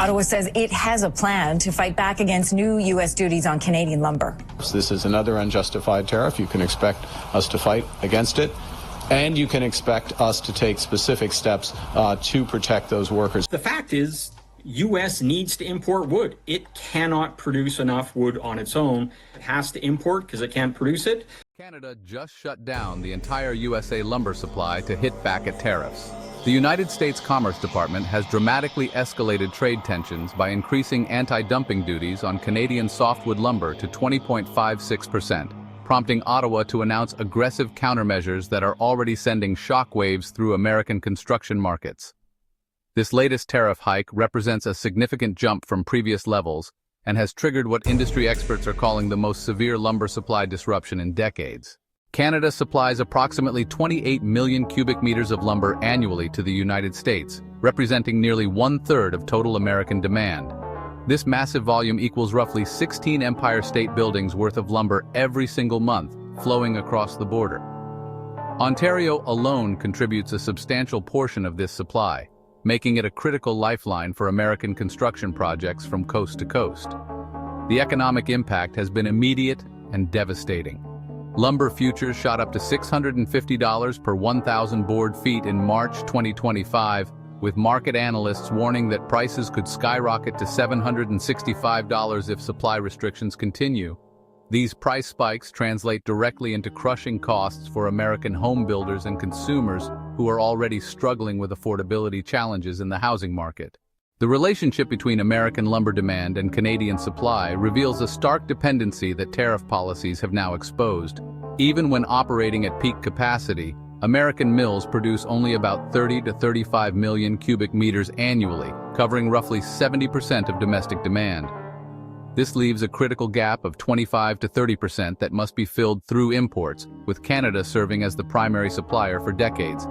Ottawa says it has a plan to fight back against new U.S. duties on Canadian lumber. This is another unjustified tariff. You can expect us to fight against it, and you can expect us to take specific steps to protect those workers. The fact is, U.S. needs to import wood. It cannot produce enough wood on its own. It has to import because it can't produce it. Canada just shut down the entire USA lumber supply to hit back at tariffs. The United States Commerce Department has dramatically escalated trade tensions by increasing anti-dumping duties on Canadian softwood lumber to 20.56%, prompting Ottawa to announce aggressive countermeasures that are already sending shockwaves through American construction markets. This latest tariff hike represents a significant jump from previous levels and has triggered what industry experts are calling the most severe lumber supply disruption in decades. Canada supplies approximately 28 million cubic meters of lumber annually to the United States, representing nearly one-third of total American demand. This massive volume equals roughly 16 Empire State Buildings worth of lumber every single month, flowing across the border. Ontario alone contributes a substantial portion of this supply, making it a critical lifeline for American construction projects from coast to coast. The economic impact has been immediate and devastating. Lumber futures shot up to $650 per 1,000 board feet in March 2025, with market analysts warning that prices could skyrocket to $765 if supply restrictions continue. These price spikes translate directly into crushing costs for American home builders and consumers who are already struggling with affordability challenges in the housing market. The relationship between American lumber demand and Canadian supply reveals a stark dependency that tariff policies have now exposed. Even when operating at peak capacity, American mills produce only about 30 to 35 million cubic meters annually, covering roughly 70% of domestic demand. This leaves a critical gap of 25 to 30% that must be filled through imports, with Canada serving as the primary supplier for decades.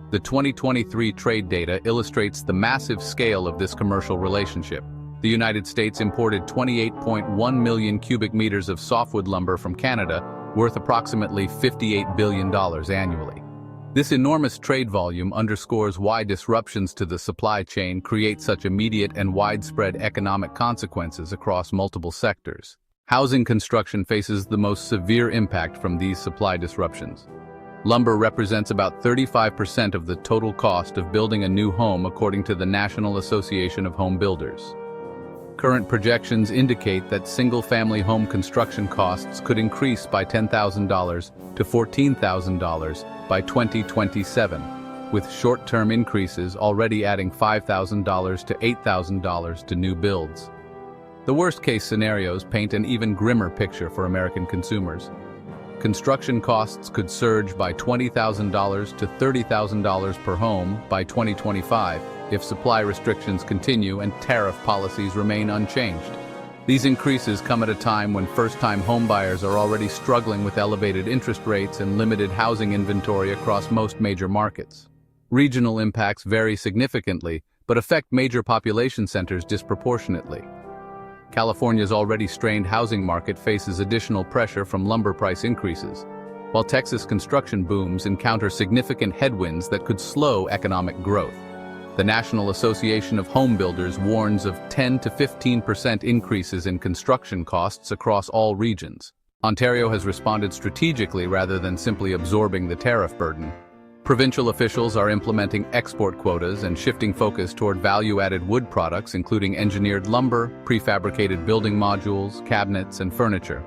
The 2023 trade data illustrates the massive scale of this commercial relationship. The United States imported 28.1 million cubic meters of softwood lumber from Canada, worth approximately $58 billion annually. This enormous trade volume underscores why disruptions to the supply chain create such immediate and widespread economic consequences across multiple sectors. Housing construction faces the most severe impact from these supply disruptions. Lumber represents about 35% of the total cost of building a new home, according to the National Association of Home Builders. Current projections indicate that single-family home construction costs could increase by $10,000 to $14,000 by 2027, with short-term increases already adding $5,000 to $8,000 to new builds. The worst-case scenarios paint an even grimmer picture for American consumers. Construction costs could surge by $20,000 to $30,000 per home by 2025 if supply restrictions continue and tariff policies remain unchanged. These increases come at a time when first-time homebuyers are already struggling with elevated interest rates and limited housing inventory across most major markets. Regional impacts vary significantly, but affect major population centers disproportionately. California's already strained housing market faces additional pressure from lumber price increases, while Texas construction booms encounter significant headwinds that could slow economic growth. The National Association of Home Builders warns of 10 to 15% increases in construction costs across all regions. Ontario has responded strategically rather than simply absorbing the tariff burden. Provincial officials are implementing export quotas and shifting focus toward value-added wood products, including engineered lumber, prefabricated building modules, cabinets, and furniture.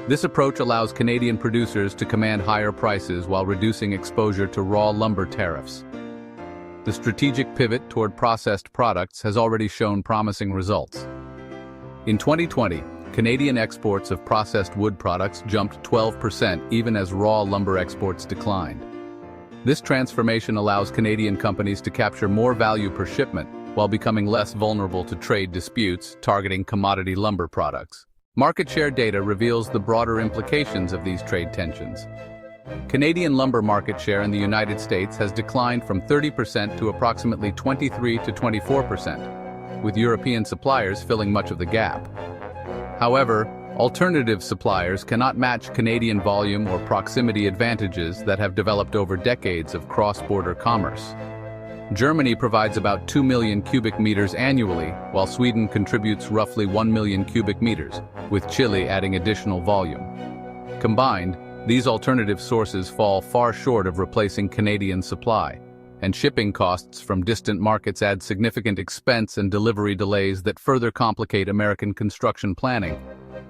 This approach allows Canadian producers to command higher prices while reducing exposure to raw lumber tariffs. The strategic pivot toward processed products has already shown promising results. In 2020, Canadian exports of processed wood products jumped 12% even as raw lumber exports declined. This transformation allows Canadian companies to capture more value per shipment while becoming less vulnerable to trade disputes targeting commodity lumber products. Market share data reveals the broader implications of these trade tensions. Canadian lumber market share in the United States has declined from 30% to approximately 23 to 24%, with European suppliers filling much of the gap. However, alternative suppliers cannot match Canadian volume or proximity advantages that have developed over decades of cross-border commerce. Germany provides about 2 million cubic meters annually, while Sweden contributes roughly 1 million cubic meters, with Chile adding additional volume. Combined, these alternative sources fall far short of replacing Canadian supply, and shipping costs from distant markets add significant expense and delivery delays that further complicate American construction planning.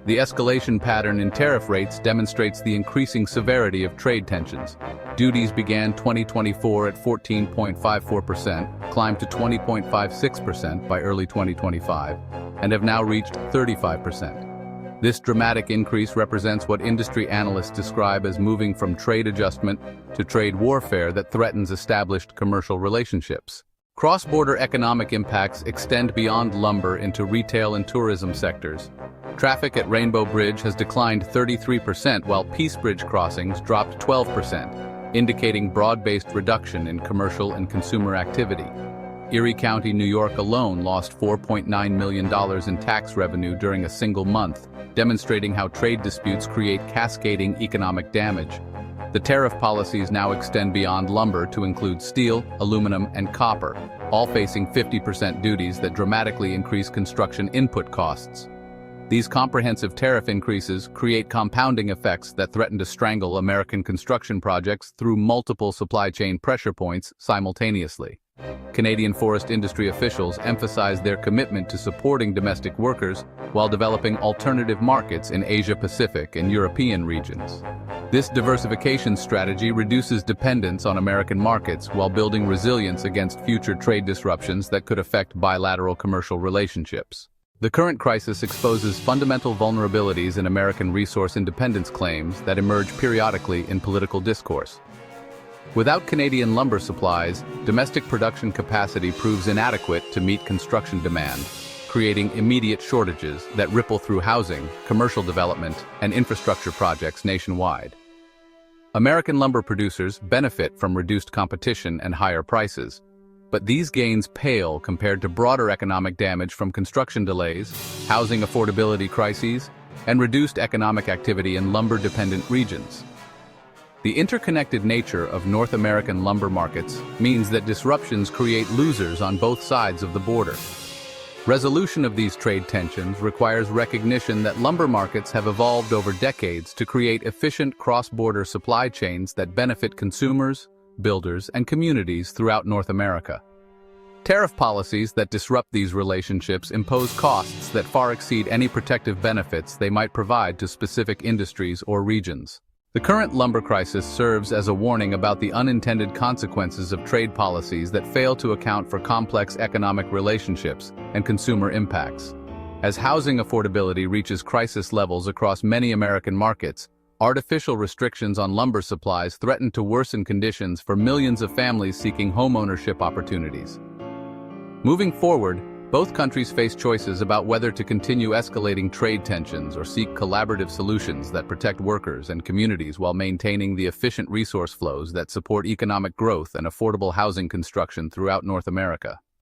The escalation pattern in tariff rates demonstrates the increasing severity of trade tensions. Duties began 2024 at 14.54%, climbed to 20.56% by early 2025, and have now reached 35%. This dramatic increase represents what industry analysts describe as moving from trade adjustment to trade warfare that threatens established commercial relationships. Cross-border economic impacts extend beyond lumber into retail and tourism sectors. Traffic at Rainbow Bridge has declined 33%, while Peace Bridge crossings dropped 12%, indicating broad-based reduction in commercial and consumer activity. Erie County, New York alone lost $4.9 million in tax revenue during a single month, demonstrating how trade disputes create cascading economic damage. The tariff policies now extend beyond lumber to include steel, aluminum, and copper, all facing 50% duties that dramatically increase construction input costs. These comprehensive tariff increases create compounding effects that threaten to strangle American construction projects through multiple supply chain pressure points simultaneously. Canadian forest industry officials emphasize their commitment to supporting domestic workers while developing alternative markets in Asia-Pacific and European regions. This diversification strategy reduces dependence on American markets while building resilience against future trade disruptions that could affect bilateral commercial relationships. The current crisis exposes fundamental vulnerabilities in American resource independence claims that emerge periodically in political discourse. Without Canadian lumber supplies, domestic production capacity proves inadequate to meet construction demand, creating immediate shortages that ripple through housing, commercial development, and infrastructure projects nationwide. American lumber producers benefit from reduced competition and higher prices, but these gains pale compared to broader economic damage from construction delays, housing affordability crises, and reduced economic activity in lumber-dependent regions. The interconnected nature of North American lumber markets means that disruptions create losers on both sides of the border. Resolution of these trade tensions requires recognition that lumber markets have evolved over decades to create efficient cross-border supply chains that benefit consumers, builders, and communities throughout North America. Tariff policies that disrupt these relationships impose costs that far exceed any protective benefits they might provide to specific industries or regions. The current lumber crisis serves as a warning about the unintended consequences of trade policies that fail to account for complex economic relationships and consumer impacts. As housing affordability reaches crisis levels across many American markets, artificial restrictions on lumber supplies threaten to worsen conditions for millions of families seeking homeownership opportunities. Moving forward, both countries face choices about whether to continue escalating trade tensions or seek collaborative solutions that protect workers and communities while maintaining the efficient resource flows that support economic growth and affordable housing construction throughout North America.